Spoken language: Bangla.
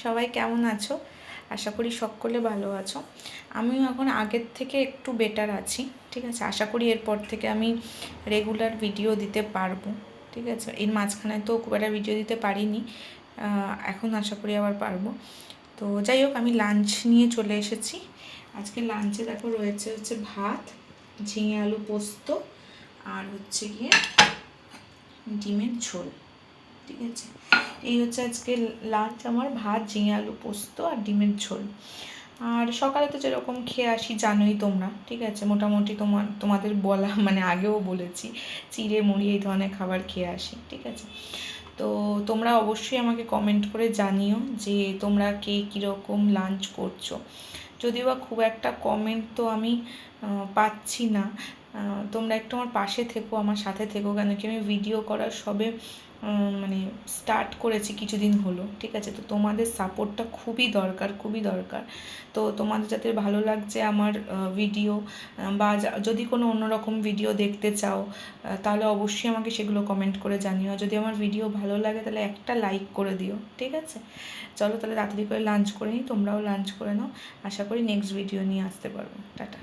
সবাই কেমন আছো? আশা করি সকলে ভালো আছো। আমিও এখন আগের থেকে একটু বেটার আছি, ঠিক আছে। আশা করি এরপর থেকে আমি রেগুলার ভিডিও দিতে পারবো, ঠিক আছে। এর মাঝখানে তো খুব একটা ভিডিও দিতে পারিনি, এখন আশা করি আবার পারবো। তো যাই হোক, আমি লাঞ্চ নিয়ে চলে এসেছি। আজকে লাঞ্চে দেখো হচ্ছে ভাত, ঝিঙে আলু পোস্ত, আর হচ্ছে গিয়ে ডিমের ঝোল, ঠিক আছে। এই হচ্ছে আজকে লাঞ্চ আমার, ভাত, ঝিঙে আলু পোস্ত আর ডিমের ঝোল। আর সকালে তো যেরকম খেয়ে আসি জানোই তোমরা, ঠিক আছে। মোটামুটি তোমাদের বলা মানে আগেও বলেছি, চিড়ে মুড়ি এই ধরনের খাবার খেয়ে আসি, ঠিক আছে। তো তোমরা অবশ্যই আমাকে কমেন্ট করে জানিও যে তোমরা কে কীরকম লাঞ্চ করছো। যদিও বা খুব একটা কমেন্ট তো আমি পাচ্ছি না। তোমরা একটু আমার পাশে থেকো, আমার সাথে থেকো, কেন কি আমি ভিডিও করার সবে মানে স্টার্ট করেছি কিছুদিন হলো, ঠিক আছে। তো তোমাদের সাপোর্টটা খুবই দরকার, খুবই দরকার। তো তোমাদের যাতে ভালো লাগছে আমার ভিডিও, বা যদি কোনো অন্যরকম ভিডিও দেখতে চাও, তাহলে অবশ্যই আমাকে সেগুলো কমেন্ট করে জানিও। যদি আমার ভিডিও ভালো লাগে তাহলে একটা লাইক করে দিও, ঠিক আছে। চলো তাহলে তাড়াতাড়ি করে লাঞ্চ করে নিই, তোমরাও লাঞ্চ করে নাও। আশা করি নেক্সট ভিডিও নিয়ে আসতে পারবো। টাটা।